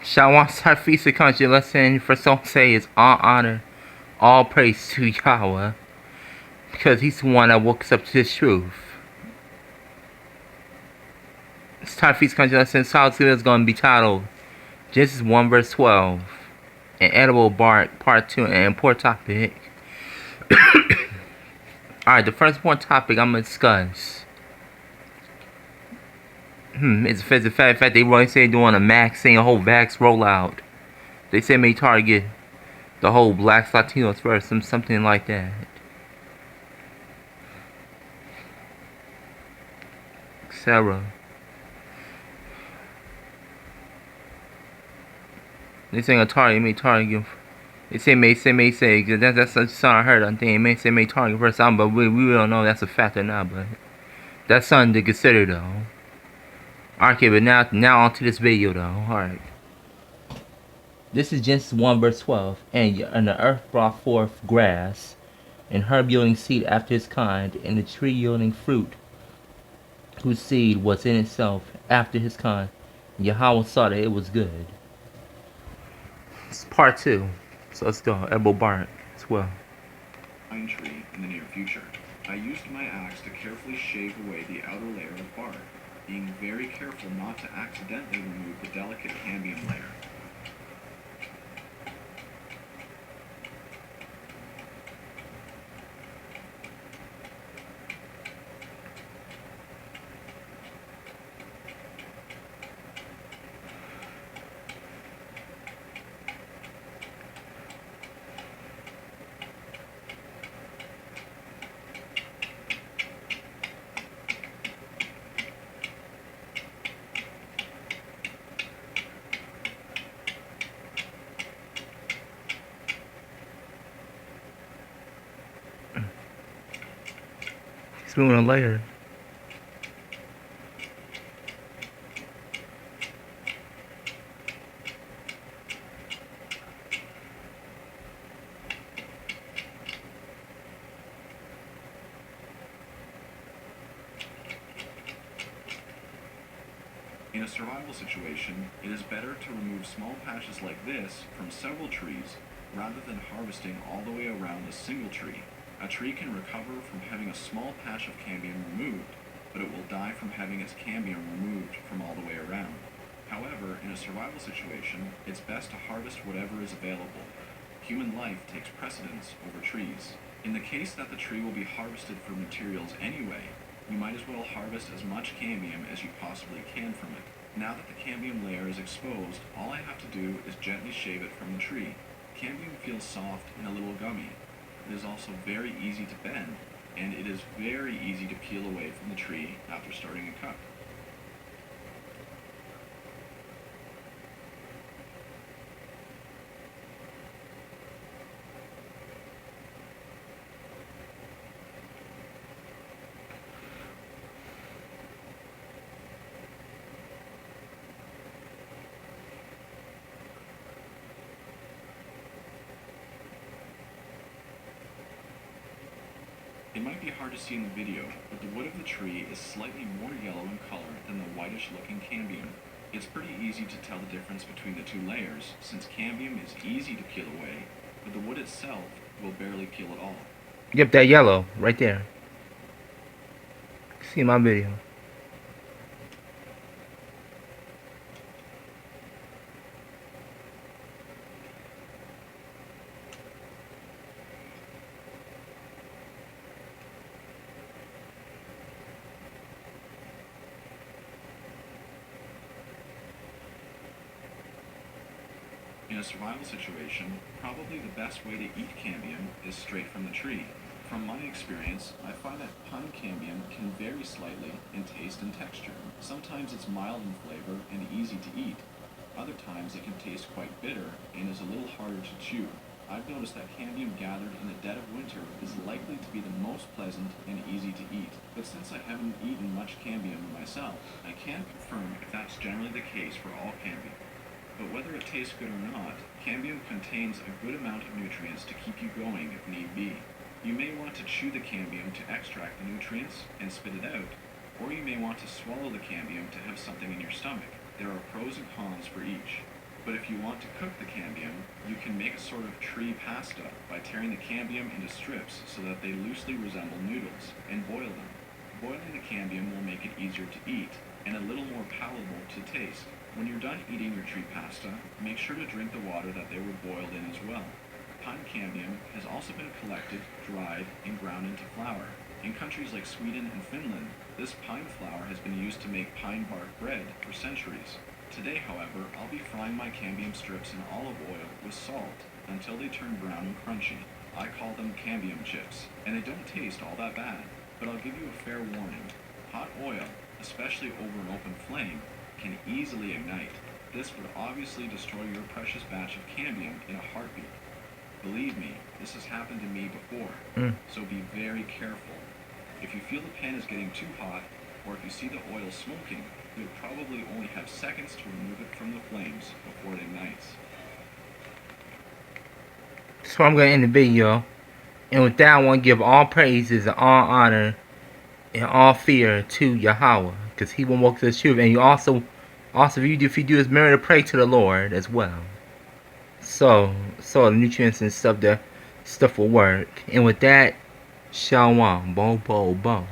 Shalom Sarfisa country, lesson for some say is all honor, all praise to Yahweh, because he's the one that woke us up to this truth. This Sarfisa country lesson is going to be titled Genesis 1 verse 12, an edible bark, part 2, and important topic. Alright, the first important topic I'm going to discuss is the fact they really say doing a a whole vax rollout. They say may target the whole blacks, Latinos first, something like that. Etc. They say a target may target. They say may say that's something I heard. I think may say may target first time, but we don't know if that's a fact or not. But that's something to consider though. Okay, but now onto this video though. Alright. This is Genesis 1 verse 12. And the earth brought forth grass, and herb yielding seed after his kind, and the tree yielding fruit, whose seed was in itself after his kind. And Yahweh saw that it was good. It's part 2. So let's go. Edible bark as well. Pine tree in the near future. I used my axe to carefully shave away the outer layer of bark, being very careful not to accidentally remove the delicate cambium layer. He's moving a layer. In a survival situation, it is better to remove small patches like this from several trees rather than harvesting all the way around a single tree. A tree can recover from having a small patch of cambium removed, but it will die from having its cambium removed from all the way around. However, in a survival situation, it's best to harvest whatever is available. Human life takes precedence over trees. In the case that the tree will be harvested for materials anyway, you might as well harvest as much cambium as you possibly can from it. Now that the cambium layer is exposed, all I have to do is gently shave it from the tree. Cambium feels soft and a little gummy. It is also very easy to bend, and it is very easy to peel away from the tree after starting a cut. It might be hard to see in the video, but the wood of the tree is slightly more yellow in color than the whitish looking cambium. It's pretty easy to tell the difference between the two layers, since cambium is easy to peel away, but the wood itself will barely peel at all. Yep, that yellow right there. See my video. In a survival situation, probably the best way to eat cambium is straight from the tree. From my experience, I find that pine cambium can vary slightly in taste and texture. Sometimes it's mild in flavor and easy to eat. Other times it can taste quite bitter and is a little harder to chew. I've noticed that cambium gathered in the dead of winter is likely to be the most pleasant and easy to eat. But since I haven't eaten much cambium myself, I can't confirm if that's generally the case for all cambium. But whether it tastes good or not, cambium contains a good amount of nutrients to keep you going if need be. You may want to chew the cambium to extract the nutrients and spit it out, or you may want to swallow the cambium to have something in your stomach. There are pros and cons for each. But if you want to cook the cambium, you can make a sort of tree pasta by tearing the cambium into strips so that they loosely resemble noodles, and boil them. Boiling the cambium will make it easier to eat, and a little more palatable to taste. When you're done eating your tree pasta, make sure to drink the water that they were boiled in as well. Pine cambium has also been collected, dried, and ground into flour. In countries like Sweden and Finland, this pine flour has been used to make pine bark bread for centuries. Today, however, I'll be frying my cambium strips in olive oil with salt until they turn brown and crunchy. I call them cambium chips, and they don't taste all that bad. But I'll give you a fair warning. Hot oil, especially over an open flame, can easily ignite. This would obviously destroy your precious batch of cambium in a heartbeat. Believe me, this has happened to me before, so be very careful. If you feel the pan is getting too hot, or if you see the oil smoking, you'll probably only have seconds to remove it from the flames before it ignites. So I'm going to end the video. And with that, I want to give all praises and all honor and all fear to Yahweh, because He will walk the truth. And you also if you do is remember to pray to the Lord as well. So the nutrients and stuff will work. And with that, shalom, bo bo bo.